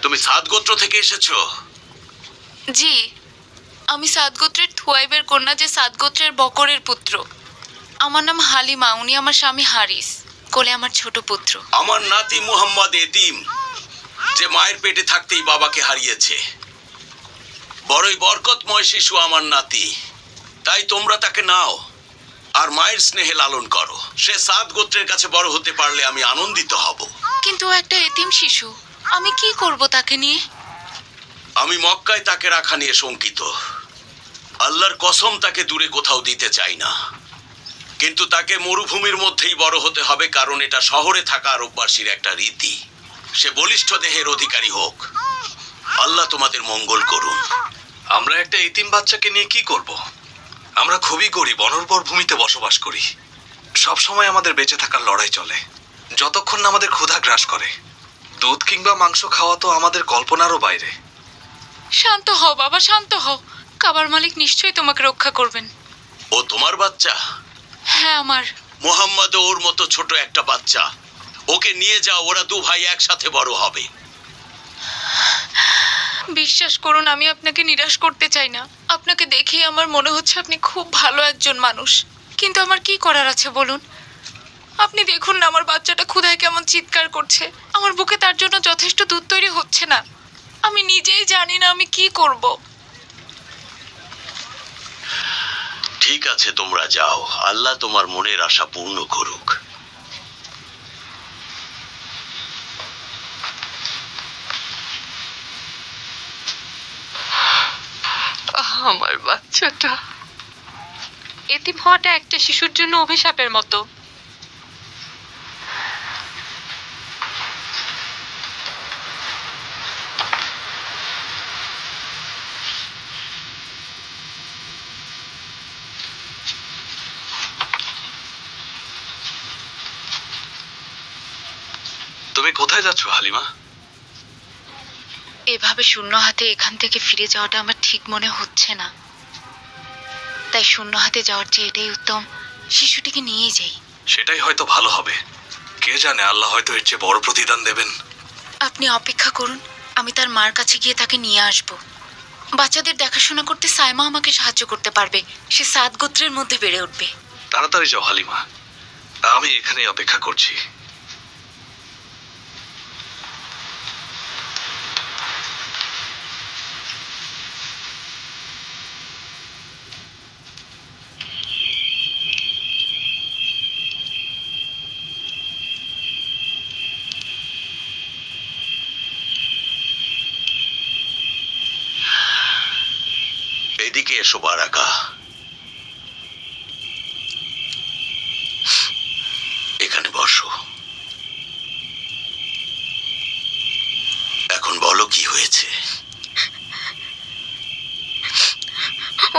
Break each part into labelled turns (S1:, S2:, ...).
S1: তুমি সাদ গোত্র থেকে এসেছো?
S2: জি, আমি সাদ গোত্রের থুয়াইবের কন্যা, যে সাদ গোত্রের বকরের পুত্র। আমার নাম হালিমা, উনি আমার স্বামী হারিস, কোলে আমার ছোট পুত্র।
S1: আমার নাতি মুহাম্মদ এতিম, যে মায়ের পেটে থাকতেই বাবাকে হারিয়েছে। বড়ই বরকতময় শিশু আমার নাতি, তাই তোমরা তাকে নাও আর মায়ের স্নেহে লালন করো। সে সাদ গোত্রের কাছে বড় হতে পারলে আমি আনন্দিত হব।
S2: কিন্তু ও একটা এতিম শিশু, আমি কি করব তাকে নিয়ে?
S1: আমি মক্কায় তাকে রাখা নিয়ে শঙ্কিত। আল্লাহর কসম, তাকে দূরে কোথাও দিতে চাই না। কিন্তু তাকে মরুভূমির মধ্যেই বড় হতে হবে, কারণ এটা শহরে থাকা আরববাসীর একটা রীতি। সে বলিষ্ঠ দেহের অধিকারী হোক। আল্লাহ তোমাদের মঙ্গল করুন।
S3: আমরা একটা এতিম বাচ্চাকে নিয়ে কি করব? আমরা খুবই গরিব, অনর্বর ভূমিতে বসবাস করি। সব সময় আমাদের বেঁচে থাকার লড়াই চলে, যতক্ষণ না আমাদের ক্ষুধা গ্রাস করে। দুধ কিংবা মাংস খাওয়া তো আমাদের কল্পনারও বাইরে।
S2: শান্ত হও বাবা, শান্ত হও। কাবার মালিক নিশ্চয়ই তোমাকে রক্ষা করবেন।
S1: ও তোমার বাচ্চা?
S2: হ্যাঁ, আমার।
S1: মোহাম্মদ ওর মতো ছোট একটা বাচ্চা। ওকে নিয়ে যাও, ওরা দু ভাই একসাথে বড় হবে।
S2: বিশ্বাস করুন, আমি আপনাকে নিরাশ করতে চাই না। আপনাকে দেখেই আমার মনে হচ্ছে আপনি খুব ভালো একজন মানুষ। কিন্তু আমার কি করার আছে বলুন? আপনি দেখুন না, আমার বাচ্চাটা ক্ষুধায় কেমন চিৎকার করছে। আমার বুকে তার জন্য যথেষ্ট দুধ তৈরি হচ্ছে না। আমি নিজেই জানি না আমি কি করব।
S1: ঠিক আছে, তোমরা যাও। আল্লাহ তোমার মনের আশা পূর্ণ করুক।
S2: আমার বাচ্চাটা। এতিম হওয়াটা একটা শিশুর জন্য অভিশাপের মতো।
S3: তুমি কোথায় যাচ্ছ হালিমা?
S2: এভাবে শূন্য হাতে এখান থেকে ফিরে যাওয়াটা আমার ঠিক মনে হচ্ছে না। তাই শূন্য হাতে যাওয়ার চেয়ে এটাই উত্তম, শিশুটিকে নিয়েই যাই।
S3: সেটাই হয়তো ভালো হবে। কে জানে, আল্লাহ হয়তো এর চেয়ে বড় প্রতিদান দেবেন।
S2: আপনি অপেক্ষা করুন, আমি তার মার কাছে গিয়ে তাকে নিয়ে আসব। বাচ্চাদের দেখাশোনা করতে সাইমা আমাকে সাহায্য করতে পারবে। সে সাদ গোত্রের মধ্যে বেড়ে উঠবে।
S3: তাড়াতাড়ি যাও হালিমা, আমি এখানেই অপেক্ষা করছি।
S1: এদিকে এসো বারাকা। এখানে বসো। এখন বলো কি হয়েছে?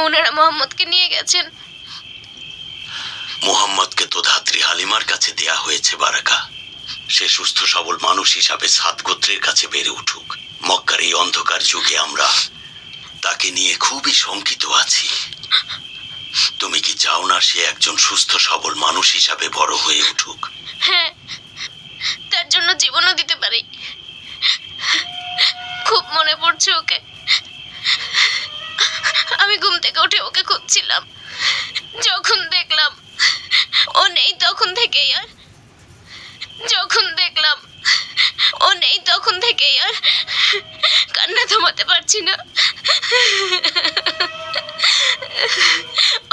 S2: ওনারা মোহাম্মদকে নিয়ে গেছেন।
S1: মুহাম্মদকে তো ধাত্রী হালিমার কাছে দেয়া হয়েছে বারাকা। সে সুস্থ সবল মানুষ হিসাবে সাত গোত্রের কাছে বেড়ে উঠুক। মক্কার এই অন্ধকার যুগে আমরা তাকে নিয়ে খুবই শঙ্কিত আছি। তুমি কি চাও না সে একজন সুস্থ সবল মানুষ হিসাবে বড় হয়ে উঠুক?
S4: হ্যাঁ, তার জন্য জীবনও দিতে পারি। খুব মনে পড়ছে ওকে। আমি ঘুম থেকে উঠে ওকে খুঁজছিলাম। যখন দেখলাম ও নেই, তখন থেকেই আর কান্না থামাতে পারছি না।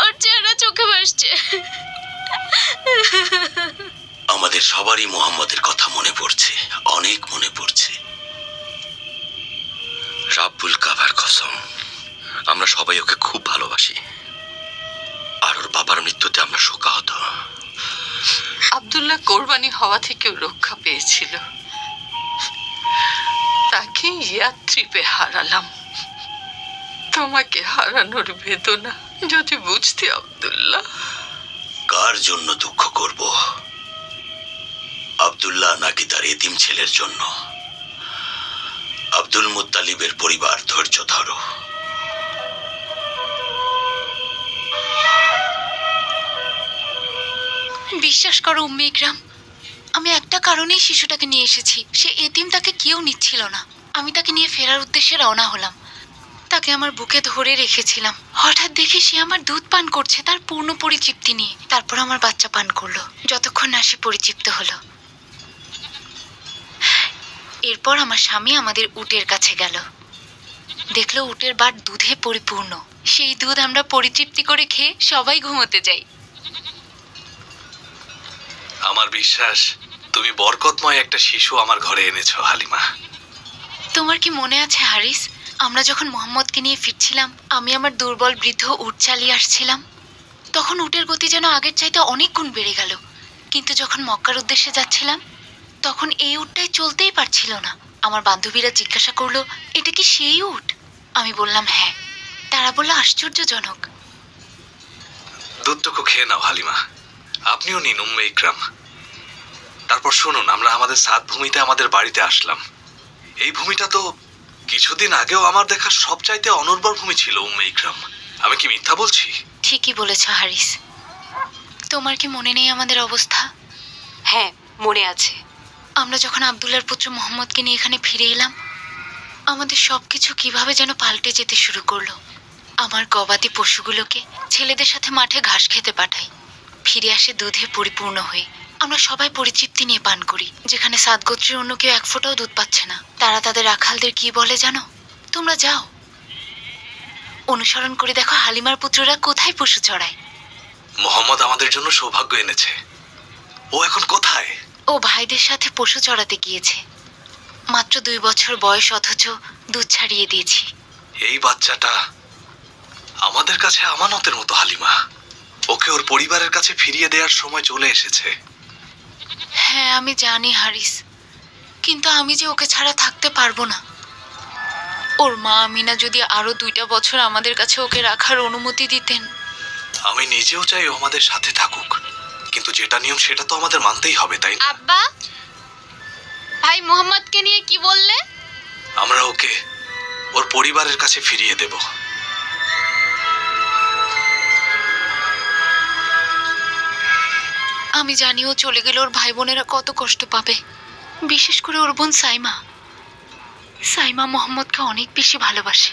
S4: ওর চেহারা চোখে ভাসছে।
S1: আমাদের সবারই মুহাম্মদের কথা মনে পড়ছে, অনেক মনে পড়ছে। রাব্বুল কাবার কসম, আমরা সবাই ওকে খুব ভালোবাসি। আর ওর বাবার মৃত্যুতে আমরা শোকাহত।
S5: আব্দুল্লাহ কোরবানি হওয়া থেকেও রক্ষা পেয়েছিল, তাকে ইয়াত্রিপে হারালাম। তোমাকে হারানোর বেদনা যদি বুঝতে আব্দুল্লাহ।
S1: কার জন্য দুঃখ করব? আব্দুল্লাহ নাকি তার এতিম ছেলের জন্য? আব্দুল মুত্তালিবের পরিবার, ধৈর্য ধরো।
S2: বিশ্বাস করো উম্মে ইকরাম, আমি একটা কারণেই শিশুটাকে নিয়ে এসেছি। সে এতিম, তাকে কেউ নিচ্ছিল না। আমি তাকে নিয়ে ফেরার উদ্দেশ্যে রওনা হলাম। তাকে আমার বুকে ধরে রেখেছিলাম। হঠাৎ দেখি সে আমার দুধ পান করছে, তার পূর্ণ পরিচিপ্তি নিয়ে। তারপর আমার বাচ্চা পান করলো, যতক্ষণ না সে পরিচিপ্ত হলো। এরপর আমার স্বামী আমাদের উটের কাছে গেল, দেখলো উটের বাট দুধে পরিপূর্ণ। সেই দুধ আমরা পরিতৃপ্তি করে খেয়ে সবাই ঘুমোতে যাই।
S3: আমার বিশ্বাস তুমি বরকতময় একটা শিশু আমার ঘরে এনেছো হালিমা।
S2: তোমার কি মনে আছে হারিস, আমরা যখন মোহাম্মদকে নিয়ে ফিরছিলাম, আমি আমার দুর্বল বৃদ্ধ উট চালিয়ে আসছিলাম। তখন উটের গতি যেন আগের চাইতে অনেক গুণ বেড়ে গেল। কিন্তু যখন মক্কার উদ্দেশ্যে যাচ্ছিলাম, তখন এই উটটাই চলতেই পারছিল না। আমার বান্ধবীরা জিজ্ঞাসা করলো, এটা কি সেই উট? আমি বললাম হ্যাঁ। তারা বলল আশ্চর্যজনক।
S3: দুধটুকু খেয়ে নাও হালিমা, আপনিও নিন উম্মে ইকরাম। তারপর শুনুন, আমরা আমাদের সাত ভূমিতে আমাদের বাড়িতে আসলাম। এই ভূমিটা তো কিছুদিন আগেও আমার দেখা সবচাইতে অনুর্বর ভূমি ছিল উম্মে ইকরাম। আমি কি মিথ্যা বলছি?
S2: ঠিকই বলেছ হারিস। তোমার কি মনে নেই আমাদের অবস্থা?
S6: হ্যাঁ, মনে আছে।
S2: আমরা যখন আব্দুল্লাহর পুত্র মোহাম্মদকে নিয়ে এখানে ফিরে এলাম, আমাদের সবকিছু কিভাবে যেন পাল্টে যেতে শুরু করলো। আমার গবাদি পশুগুলোকে ছেলেদের সাথে মাঠে ঘাস খেতে পাঠাই, ফিরে আসে দুধে পরিপূর্ণ হয়ে। আমরা সবাই পরিচিপ্তি নিয়ে পান করি। যেখানে সাত গোত্রের অন্য কেউ এক ফোঁটাও দুধ পাচ্ছে না, তারা তাদের রাখালদের কি বলে জানো? তোমরা যাও, অনুসরণ করে দেখো হালিমার পুত্ররা কোথায় পশু চড়ায়।
S3: মোহাম্মদ আমাদের জন্য সৌভাগ্য এনেছে। ও এখন কোথায়?
S2: ও ভাইদের সাথে পশু চড়াতে গিয়েছে। মাত্র 2 বছর বয়স, অথচ দুধ ছাড়িয়ে দিয়েছি।
S3: এই বাচ্চাটা আমাদের কাছে আমানতের মতো হালিমা। ওকে ওর পরিবারের কাছে ফিরিয়ে দেওয়ার সময় চলে এসেছে।
S2: হ্যাঁ আমি জানি হারিস, কিন্তু আমি যে ওকে ছাড়া থাকতে পারবো না। ওর মা আমিনা যদি আরো 2টা বছর আমাদের কাছে ওকে রাখার অনুমতি দিতেন।
S3: আমি নিজেও চাই ও আমাদের সাথে থাকুক, কিন্তু যেটা নিয়ম সেটা তো আমাদের মানতেই হবে, তাই না?
S4: আব্বা, ভাই মোহাম্মদকে নিয়ে কি বললে?
S3: আমরা ওকে ওর পরিবারের কাছে ফিরিয়ে দেব।
S2: আমি জানি ও চলে গেলে ওর ভাই বোনেরা কত কষ্ট পাবে, বিশেষ করে ওর বোন সাইমা। সাইমা মোহাম্মদকে অনেক বেশি ভালোবাসে।